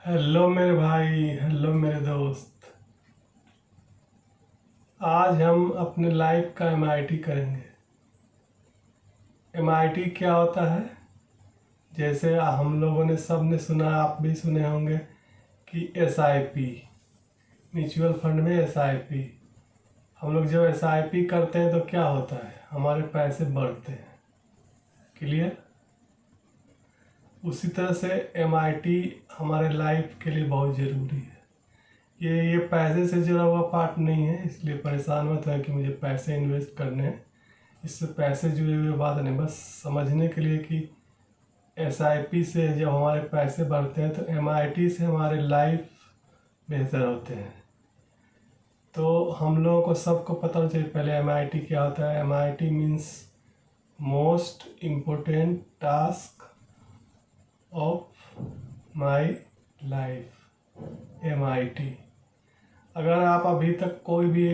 Hello मेरे भाई, hello मेरे दोस्त। आज हम अपने लाइफ का एमआईटी करेंगे। एमआईटी क्या होता है? जैसे हम लोगों ने सब ने सुना, आप भी सुने होंगे कि एसआईपी, म्यूचुअल फंड में एसआईपी। हम लोग जब एसआईपी करते हैं तो क्या होता है, हमारे पैसे बढ़ते हैं। क्लियर? उसी तरह से एमआईटी हमारे लाइफ के लिए बहुत ज़रूरी है। ये पैसे से जुड़ा हुआ पार्ट नहीं है, इसलिए परेशान मत है कि मुझे पैसे इन्वेस्ट करने हैं। इससे पैसे जुड़े हुए बात नहीं, बस समझने के लिए कि एसआईपी से जब हमारे पैसे बढ़ते हैं तो एमआईटी से हमारे लाइफ बेहतर होते हैं। तो हम लोगों को सबको पता होना चाहिए पहले एमआईटी क्या होता है। MIT means most important task of my life, MIT. अगर आप अभी तक कोई भी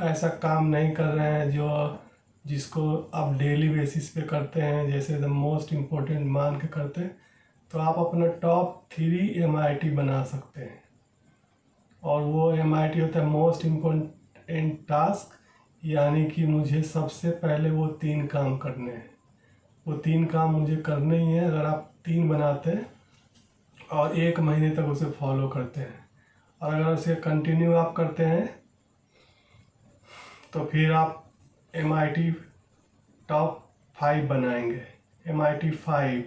ऐसा काम नहीं कर रहे हैं जिसको आप डेली बेसिस पे करते हैं, जैसे द मोस्ट इम्पोर्टेंट मान के करते हैं, तो आप अपना टॉप 3 एमआईटी बना सकते हैं। और वो एमआईटी होता है मोस्ट इम्पोर्टेंट टास्क, यानी कि मुझे सबसे पहले वो 3 काम करने हैं। वो 3 काम मुझे करने ही हैं। अगर आप 3 बनाते हैं और 1 महीने तक उसे फॉलो करते हैं, और अगर उसे कंटिन्यू आप करते हैं तो फिर आप एमआईटी टॉप 5 बनाएंगे, एमआईटी 5।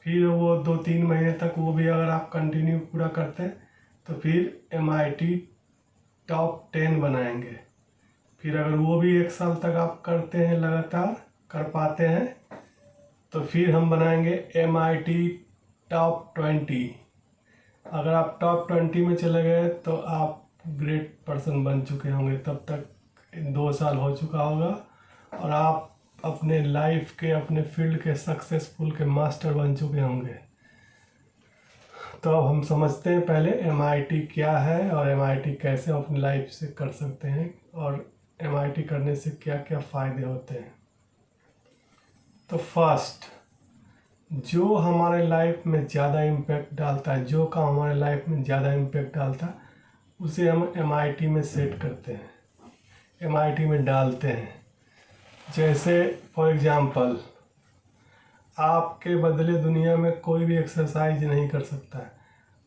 फिर वो 2-3 महीने तक वो भी अगर आप कंटिन्यू पूरा करते हैं तो फिर एमआईटी टॉप 10 बनाएंगे। फिर अगर वो भी 1 साल तक आप करते हैं, लगातार कर पाते हैं, तो फिर हम बनाएंगे एमआईटी टॉप 20। अगर आप टॉप 20 में चले गए तो आप ग्रेट पर्सन बन चुके होंगे। तब तक 2 साल हो चुका होगा और आप अपने लाइफ के, अपने फील्ड के सक्सेसफुल के मास्टर बन चुके होंगे। तो अब हम समझते हैं पहले एमआईटी क्या है और एमआईटी कैसे हम अपनी लाइफ से कर सकते हैं, और एमआईटी करने से क्या क्या फ़ायदे होते हैं। तो फर्स्ट, जो हमारे लाइफ में ज़्यादा इम्पैक्ट डालता है, जो काम हमारे लाइफ में ज़्यादा इम्पैक्ट डालता है, उसे हम एमआईटी में सेट करते हैं, एमआईटी में डालते हैं। जैसे फॉर एग्जांपल, आपके बदले दुनिया में कोई भी एक्सरसाइज नहीं कर सकता है।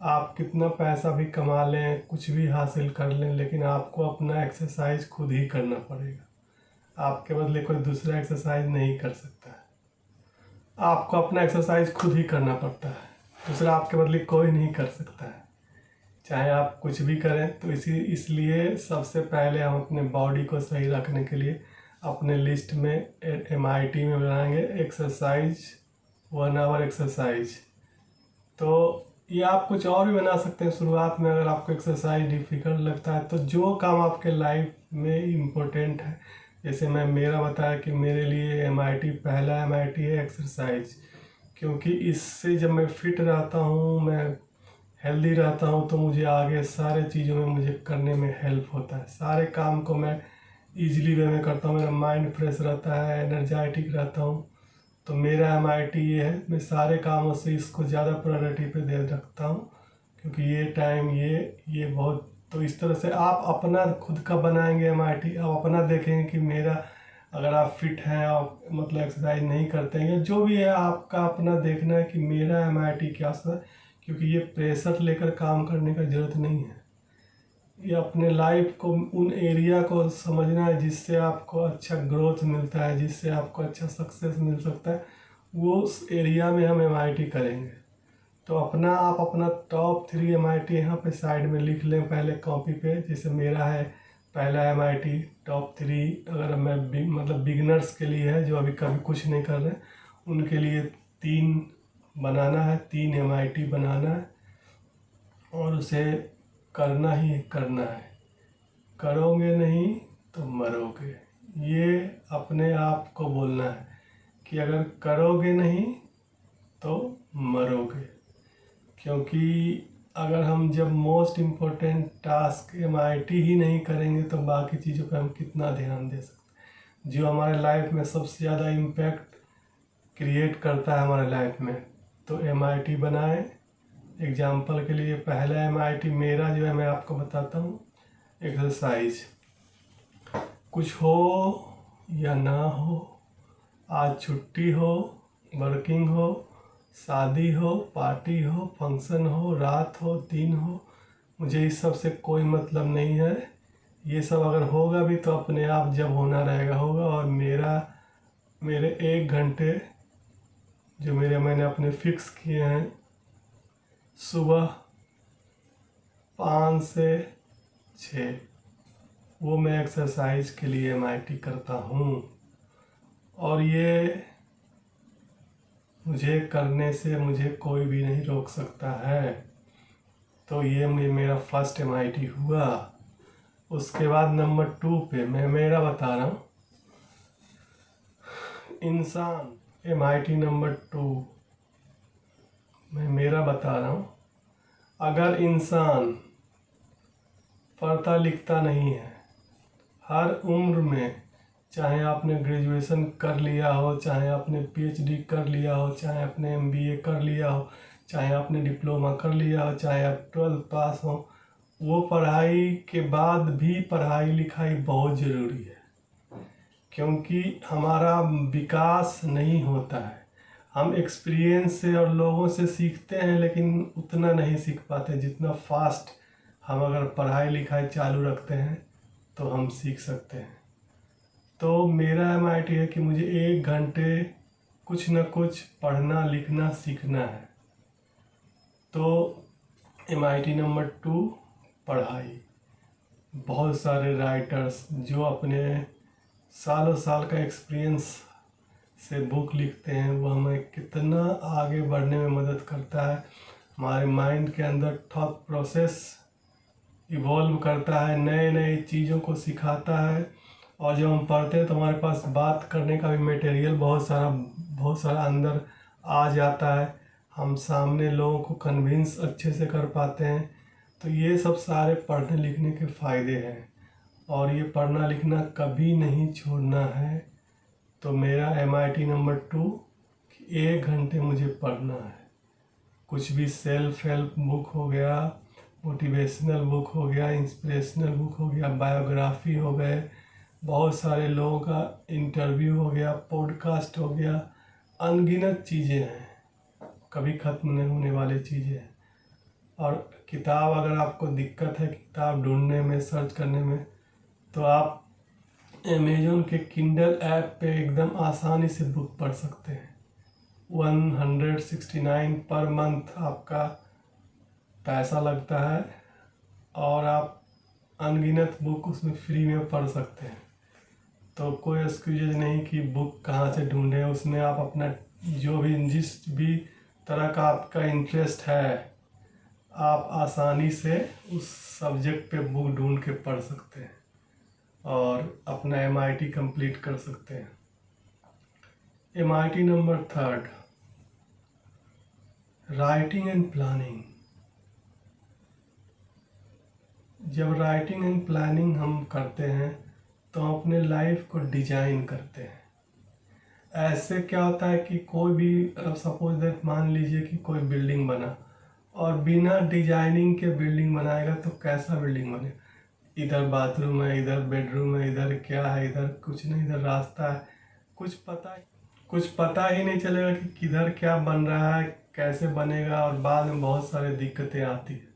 आप कितना पैसा भी कमा लें, कुछ भी हासिल कर लें, लेकिन आपको अपना एक्सरसाइज खुद ही करना पड़ेगा। आपके बदले कोई दूसरा एक्सरसाइज नहीं कर सकता है। आपको अपना एक्सरसाइज खुद ही करना पड़ता है, दूसरा आपके बदले कोई नहीं कर सकता है, चाहे आप कुछ भी करें। तो इसलिए सबसे पहले हम अपने बॉडी को सही रखने के लिए अपने लिस्ट में एमआईटी में बनाएंगे एक्सरसाइज, 1 आवर एक्सरसाइज। तो ये आप कुछ और भी बना सकते हैं शुरुआत में, अगर आपको एक्सरसाइज डिफिकल्ट लगता है। तो जो काम आपके लाइफ में इम्पोर्टेंट है, जैसे मैं मेरा बताया कि मेरे लिए एमआईटी, पहला एमआईटी है एक्सरसाइज, क्योंकि इससे जब मैं फिट रहता हूँ, मैं हेल्दी रहता हूँ, तो मुझे आगे सारे चीज़ों में मुझे करने में हेल्प होता है। सारे काम को मैं ईजिली वे में करता हूँ, मेरा माइंड फ्रेश रहता है, एनर्जेटिक रहता हूँ। तो मेरा एमआईटी ये है, मैं सारे कामों से इसको ज़्यादा प्रायोरिटी पे दे रखता हूँ, क्योंकि ये टाइम ये बहुत। तो इस तरह से आप अपना खुद का बनाएंगे एमआईटी। आप अपना देखेंगे कि मेरा, अगर आप फिट हैं, आप मतलब एक्सरसाइज नहीं करते हैं, या जो भी है, आपका अपना देखना है कि मेरा एमआईटी क्या है। क्योंकि ये प्रेशर लेकर काम करने का ज़रूरत नहीं है। ये अपने लाइफ को, उन एरिया को समझना है जिससे आपको अच्छा ग्रोथ मिलता है, जिससे आपको अच्छा सक्सेस मिल सकता है, वो उस एरिया में हम एमआईटी करेंगे। तो आप अपना टॉप 3 एमआईटी यहाँ पे साइड में लिख लें पहले कॉपी पे। जैसे मेरा है पहला एमआईटी टॉप 3, अगर मैं मतलब बिगनर्स के लिए है, जो अभी कभी कुछ नहीं कर रहे, उनके लिए 3 बनाना है, 3 एमआईटी बनाना है, और उसे करना ही करना है। करोगे नहीं तो मरोगे। ये अपने आप को बोलना है कि अगर करोगे नहीं तो मरोगे। क्योंकि अगर हम जब मोस्ट इम्पोर्टेंट टास्क एमआईटी ही नहीं करेंगे तो बाकी चीज़ों पर हम कितना ध्यान दे सकते हैं, जो हमारे लाइफ में सबसे ज़्यादा इम्पैक्ट क्रिएट करता है हमारे लाइफ में। तो एमआईटी बनाएं, एग्जाम्पल के लिए पहला MIT मेरा जो है मैं आपको बताता हूँ। एक्सरसाइज, कुछ हो या ना हो, आज छुट्टी हो, वर्किंग हो, शादी हो, पार्टी हो, फंक्शन हो, रात हो, दिन हो, मुझे इस सब से कोई मतलब नहीं है। ये सब अगर होगा भी तो अपने आप जब होना रहेगा होगा। और मेरे 1 घंटे जो मैंने अपने फिक्स किए हैं, सुबह 5 से 6 वो मैं एक्सरसाइज के लिए MIT करता हूँ। और ये मुझे करने से मुझे कोई भी नहीं रोक सकता है। तो ये मेरा फर्स्ट MIT हुआ। उसके बाद नंबर 2 पे मैं मेरा बता रहा हूँ। इंसान, MIT नंबर 2 मैं मेरा बता रहा हूँ। अगर इंसान पढ़ता लिखता नहीं है, हर उम्र में, चाहे आपने ग्रेजुएशन कर लिया हो, चाहे आपने PhD कर लिया हो, चाहे आपने MBA कर लिया हो, चाहे आपने डिप्लोमा कर लिया हो, चाहे आप 12th पास हो, वो पढ़ाई के बाद भी पढ़ाई लिखाई बहुत ज़रूरी है। क्योंकि हमारा विकास नहीं होता है। हम एक्सपीरियंस से और लोगों से सीखते हैं, लेकिन उतना नहीं सीख पाते जितना फास्ट हम अगर पढ़ाई लिखाई चालू रखते हैं तो हम सीख सकते हैं। तो मेरा MIT है कि मुझे 1 घंटे कुछ न कुछ पढ़ना लिखना सीखना है। तो MIT नंबर 2 पढ़ाई। बहुत सारे राइटर्स जो अपने सालों साल का एक्सपीरियंस से बुक लिखते हैं, वो हमें कितना आगे बढ़ने में मदद करता है। हमारे माइंड के अंदर थॉट प्रोसेस इवॉल्व करता है, नए नए चीज़ों को सिखाता है। और जब हम पढ़ते हैं तो हमारे पास बात करने का भी मटेरियल बहुत सारा अंदर आ जाता है। हम सामने लोगों को कन्विंस अच्छे से कर पाते हैं। तो ये सब सारे पढ़ने लिखने के फ़ायदे हैं। और ये पढ़ना लिखना कभी नहीं छोड़ना है। तो मेरा MIT नंबर 2 1 घंटे मुझे पढ़ना है। कुछ भी सेल्फ हेल्प बुक हो गया, मोटिवेशनल बुक हो गया, इंस्पिरेशनल बुक हो गया, बायोग्राफी हो गए, बहुत सारे लोगों का इंटरव्यू हो गया, पॉडकास्ट हो गया, अनगिनत चीज़ें हैं, कभी ख़त्म नहीं होने वाली चीज़ें हैं। और किताब, अगर आपको दिक्कत है किताब ढूंढने में, सर्च करने में, तो आप अमेज़न के किंडल ऐप पे एकदम आसानी से बुक पढ़ सकते हैं। 169 पर मंथ आपका पैसा लगता है और आप अनगिनत बुक उसमें फ्री में पढ़ सकते हैं। तो कोई एक्सक्यूज नहीं कि बुक कहाँ से ढूंढें। उसमें आप अपना जो भी जिस भी तरह का आपका इंटरेस्ट है, आप आसानी से उस सब्जेक्ट पे बुक ढूंढ के पढ़ सकते हैं और अपना MIT कंप्लीट कर सकते हैं। MIT number 3, writing and planning. जब राइटिंग एंड प्लानिंग हम करते हैं तो हम अपने लाइफ को डिजाइन करते हैं। ऐसे क्या होता है कि कोई भी, सपोज दैट मान लीजिए कि कोई बिल्डिंग बना और बिना डिजाइनिंग के बिल्डिंग बनाएगा तो कैसा बिल्डिंग बनेगा? इधर बाथरूम है, इधर बेडरूम है, इधर क्या है, इधर कुछ नहीं, इधर रास्ता है, कुछ पता ही नहीं चलेगा कि किधर क्या बन रहा है, कैसे बनेगा, और बाद में बहुत सारी दिक्कतें आती है।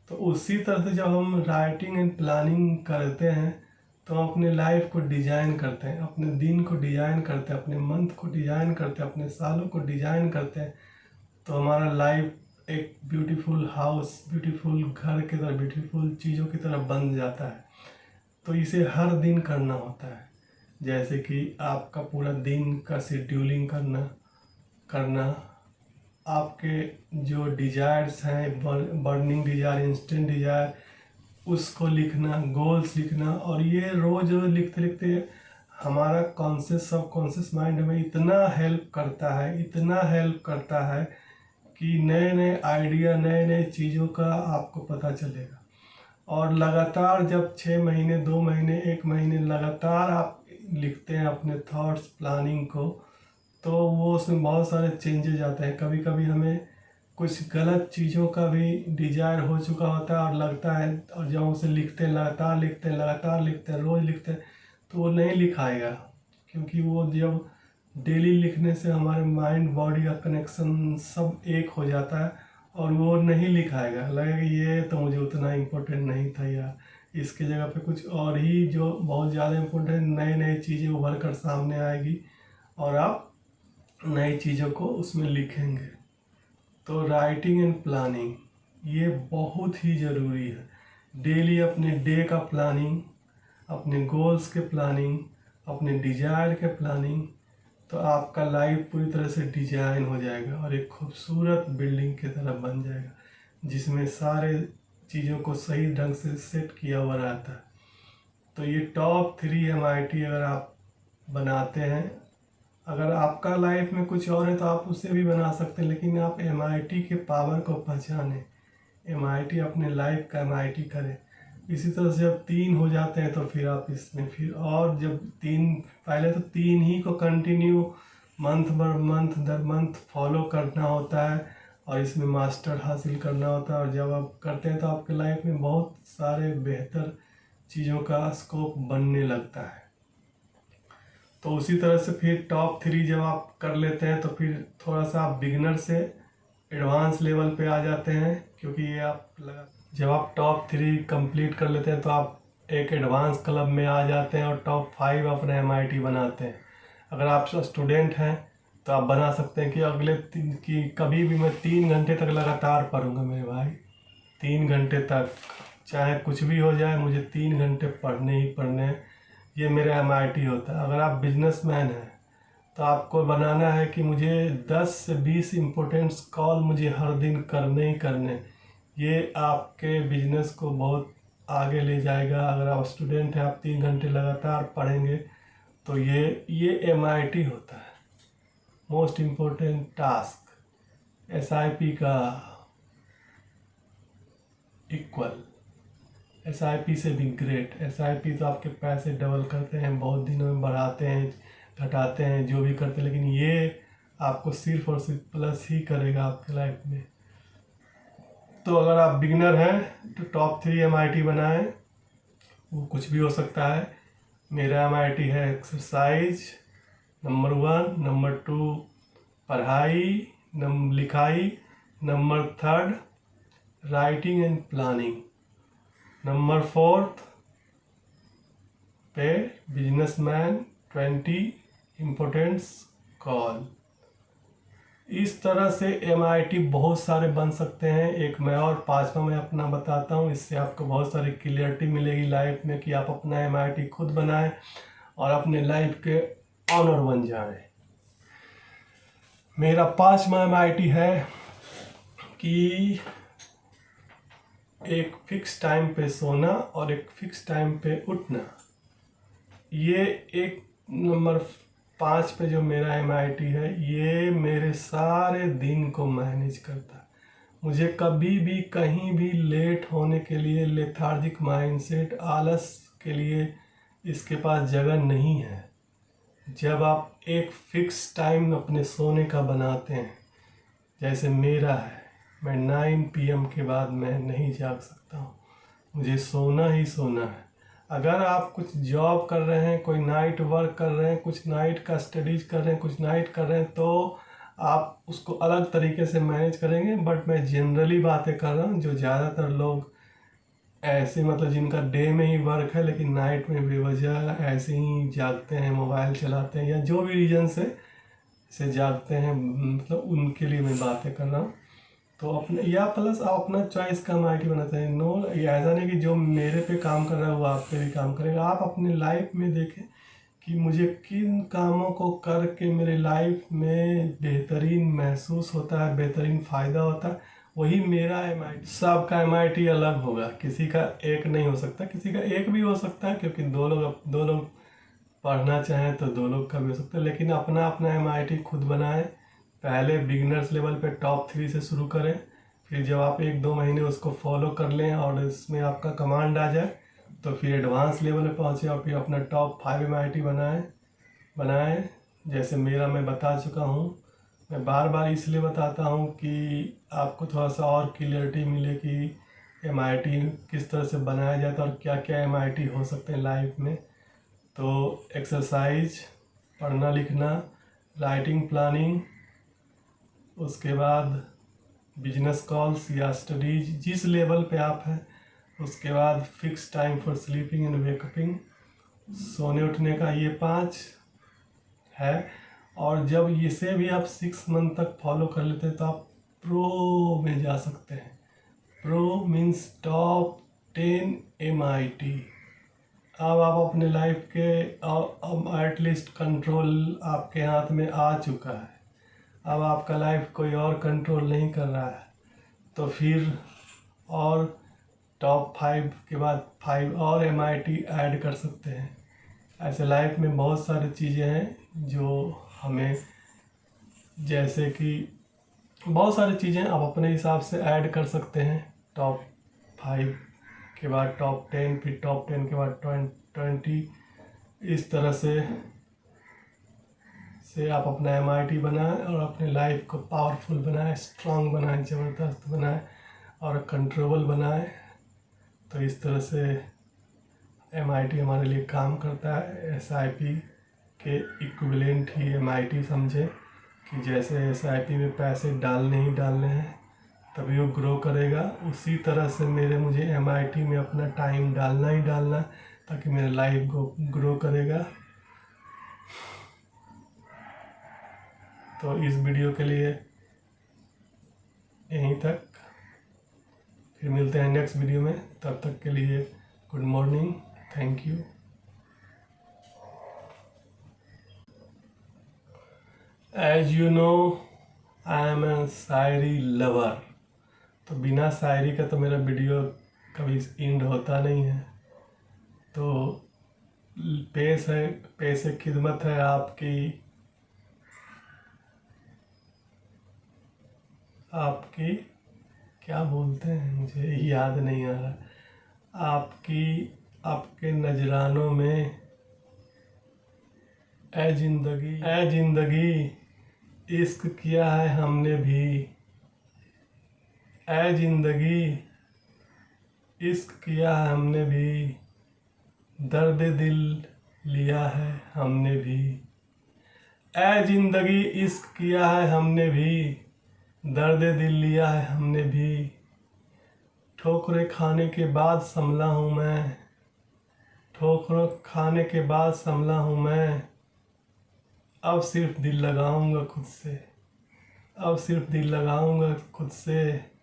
तो उसी तरह से जब हम राइटिंग एंड प्लानिंग करते हैं तो हम अपने लाइफ को डिजाइन करते हैं, अपने दिन को डिजाइन करते हैं, अपने मंथ को डिजाइन करते हैं, अपने सालों को डिजाइन करते हैं। तो हमारा लाइफ एक ब्यूटीफुल हाउस, ब्यूटीफुल घर की तरह, ब्यूटीफुल चीज़ों की तरह बन जाता है। तो इसे हर दिन करना होता है। जैसे कि आपका पूरा दिन का शेड्यूलिंग करना, आपके जो डिज़ायर्स हैं, बर्निंग डिज़ायर, इंस्टेंट डिज़ायर, उसको लिखना, गोल्स लिखना। और ये रोज़ लिखते लिखते हमारा कॉन्शियस सबकॉन्शियस माइंड हमें इतना हेल्प करता है कि नए नए आइडिया, नए नए चीज़ों का आपको पता चलेगा। और लगातार जब 6 महीने, 2 महीने, 1 महीने लगातार आप लिखते हैं अपने थॉट्स, प्लानिंग को, तो वो उसमें बहुत सारे चेंजेज आते हैं। कभी कभी हमें कुछ गलत चीज़ों का भी डिजायर हो चुका होता है और लगता है, और जब उसे लिखते लगातार लिखते रोज़ लिखते तो वो नहीं लिखाएगा, क्योंकि वो जब डेली लिखने से हमारे माइंड बॉडी का कनेक्शन सब एक हो जाता है और वो नहीं लिखाएगा, लगेगा ये तो मुझे उतना इम्पोर्टेंट नहीं था यार, इसके जगह पे कुछ और ही जो बहुत ज़्यादा इम्पोर्टेंट नई नई चीज़ें उभर कर सामने आएगी और आप नई चीज़ों को उसमें लिखेंगे। तो राइटिंग एंड प्लानिंग ये बहुत ही ज़रूरी है। डेली अपने डे का प्लानिंग, अपने गोल्स के प्लानिंग, अपने डिजायर के प्लानिंग, तो आपका लाइफ पूरी तरह से डिजाइन हो जाएगा और एक खूबसूरत बिल्डिंग की तरह बन जाएगा, जिसमें सारे चीज़ों को सही ढंग से सेट किया हुआ रहता है। तो ये टॉप 3 MIT अगर आप बनाते हैं, अगर आपका लाइफ में कुछ और है तो आप उसे भी बना सकते हैं, लेकिन आप MIT के पावर को पहचानें, MIT अपने लाइफ का MIT करें। इसी तरह से जब 3 हो जाते हैं तो फिर आप इसमें फिर और जब 3 पहले तो 3 ही को कंटिन्यू मंथ दर मंथ फॉलो करना होता है और इसमें मास्टर हासिल करना होता है, और जब आप करते हैं तो आपके लाइफ में बहुत सारे बेहतर चीज़ों का स्कोप बनने लगता है। तो उसी तरह से फिर टॉप 3 जब आप कर लेते हैं तो फिर थोड़ा सा आप बिगिनर से एडवांस लेवल पे आ जाते हैं, क्योंकि ये आप जब आप टॉप 3 कंप्लीट कर लेते हैं तो आप एक एडवांस क्लब में आ जाते हैं और टॉप 5 अपने MIT बनाते हैं। अगर आप स्टूडेंट हैं तो आप बना सकते हैं कि अगले कि कभी भी मैं 3 घंटे तक लगातार पढ़ूंगा मेरे भाई, 3 घंटे तक, चाहे कुछ भी हो जाए मुझे 3 घंटे पढ़ने ही पढ़ने हैं, ये मेरा MIT होता है। अगर आप बिजनेसमैन हैं तो आपको बनाना है कि मुझे 10 से 20 इम्पोर्टेंट्स कॉल मुझे हर दिन करने ही करने, ये आपके बिजनेस को बहुत आगे ले जाएगा। अगर आप स्टूडेंट हैं, आप 3 घंटे लगातार पढ़ेंगे तो ये MIT होता है, मोस्ट इम्पोर्टेंट टास्क, SIP का इक्वल, SIP से भी ग्रेट। SIP तो आपके पैसे डबल करते हैं, बहुत दिनों में बढ़ाते हैं, घटाते हैं, जो भी करते हैं, लेकिन ये आपको सिर्फ और सिर्फ प्लस ही करेगा आपके लाइफ में। तो अगर आप बिगिनर हैं तो टॉप 3 MIT बनाएं, वो कुछ भी हो सकता है। मेरा MIT है एक्सरसाइज नंबर 1, नंबर 2 पढ़ाई लिखाई, number 3 writing and planning, number 4 पे बिजनेसमैन 20 इम्पोर्टेंट्स कॉल। इस तरह से MIT बहुत सारे बन सकते हैं। एक मैं और 5वां मैं अपना बताता हूँ, इससे आपको बहुत सारी क्लियरिटी मिलेगी लाइफ में कि आप अपना MIT खुद बनाएं और अपने लाइफ के ऑनर बन जाएं। मेरा 5वां MIT है कि एक फिक्स टाइम पे सोना और एक फिक्स टाइम पे उठना। ये एक नंबर 5 पे जो मेरा MIT है, ये मेरे सारे दिन को मैनेज करता है। मुझे कभी भी कहीं भी लेट होने के लिए, लेथार्जिक माइंडसेट, आलस के लिए इसके पास जगह नहीं है। जब आप एक फिक्स टाइम अपने सोने का बनाते हैं, जैसे मेरा है, मैं 9 PM के बाद मैं नहीं जाग सकता हूँ, मुझे सोना ही सोना है। अगर आप कुछ जॉब कर रहे हैं, कोई नाइट वर्क कर रहे हैं, कुछ नाइट का स्टडीज कर रहे हैं, कुछ नाइट कर रहे हैं, तो आप उसको अलग तरीके से मैनेज करेंगे। बट मैं जनरली बातें कर रहा हूँ, जो ज़्यादातर लोग ऐसे मतलब जिनका डे में ही वर्क है लेकिन नाइट में बेवजह ऐसे ही जागते हैं, मोबाइल चलाते हैं या जो भी रीज़न से जागते हैं, मतलब उनके लिए मैं बातें कर रहा हूँ। तो अपने या प्लस आप अपना चॉइस का MIT बनाते हैं। नो, ये ऐसा नहीं कि जो मेरे पे काम कर रहा है वो आप पे भी काम करेगा। आप अपने लाइफ में देखें कि मुझे किन कामों को करके मेरे लाइफ में बेहतरीन महसूस होता है, बेहतरीन फ़ायदा होता है, वही मेरा MIT। सबका MIT अलग होगा, किसी का एक नहीं हो सकता, किसी का एक भी हो सकता है, क्योंकि दो लोग पढ़ना चाहें तो 2 लोग का भी हो सकता है, लेकिन अपना अपना MIT खुद बनाएं। पहले बिगिनर्स लेवल पे टॉप 3 से शुरू करें, फिर जब आप 1-2 महीने उसको फॉलो कर लें और इसमें आपका कमांड आ जाए तो फिर एडवांस लेवल पे पहुँचे और फिर अपना टॉप 5 MIT बनाएं। जैसे मेरा मैं बता चुका हूँ, मैं बार बार इसलिए बताता हूँ कि आपको थोड़ा सा और क्लियरिटी मिले कि MIT किस तरह से बनाया जाता है और क्या क्या MIT हो सकते हैं लाइफ में। तो एक्सरसाइज, पढ़ना लिखना, राइटिंग प्लानिंग, उसके बाद बिजनेस कॉल्स या स्टडीज जिस लेवल पे आप हैं, उसके बाद fix time for sleeping and wakeuping, सोने उठने का, ये 5 है। और जब इसे भी आप 6 मंथ तक फॉलो कर लेते हैं तो आप प्रो में जा सकते हैं। Pro means top 10 MIT। अब आप अपने लाइफ के एटलीस्ट कंट्रोल आपके हाथ में आ चुका है। अब आपका लाइफ कोई और कंट्रोल नहीं कर रहा है, तो फिर और टॉप 5 के बाद 5 और MIT ऐड कर सकते हैं। ऐसे लाइफ में बहुत सारी चीज़ें हैं जो हमें, जैसे कि बहुत सारी चीज़ें आप अपने हिसाब से ऐड कर सकते हैं। टॉप 5 के बाद टॉप 10, फिर टॉप 10 के बाद 20। इस तरह से आप अपना MIT बनाएं और अपने लाइफ को पावरफुल बनाएं, स्ट्रांग बनाएं, ज़बरदस्त बनाएं और कंट्रोलेबल बनाएं। तो इस तरह से MIT हमारे लिए काम करता है। SIP के इक्विवेलेंट ही MIT समझे कि जैसे SIP में पैसे डालने ही डालने हैं तभी वो ग्रो करेगा, उसी तरह से मुझे MIT में अपना टाइम डालना ही डालना है ताकि मेरा लाइफ को ग्रो करेगा। तो इस वीडियो के लिए यहीं तक, फिर मिलते हैं नेक्स्ट वीडियो में। तब तक के लिए good morning, thank you. As you know, I am a shayari lover. तो बिना शायरी का तो मेरा वीडियो कभी एंड होता नहीं है। तो पेश है खिदमत है आपकी क्या बोलते हैं, मुझे याद नहीं आ रहा। आपके नजरानों में ए जिंदगी इश्क किया है हमने भी। ए जिंदगी इश्क किया है हमने भी, दर्द दिल लिया है हमने भी। ए जिंदगी इश्क किया है हमने भी, दर्द दिल लिया है हमने भी। ठोकरें खाने के बाद संभला हूँ मैं, ठोकरों खाने के बाद संभला हूँ मैं। अब सिर्फ दिल लगाऊंगा खुद से, अब सिर्फ दिल लगाऊंगा खुद से।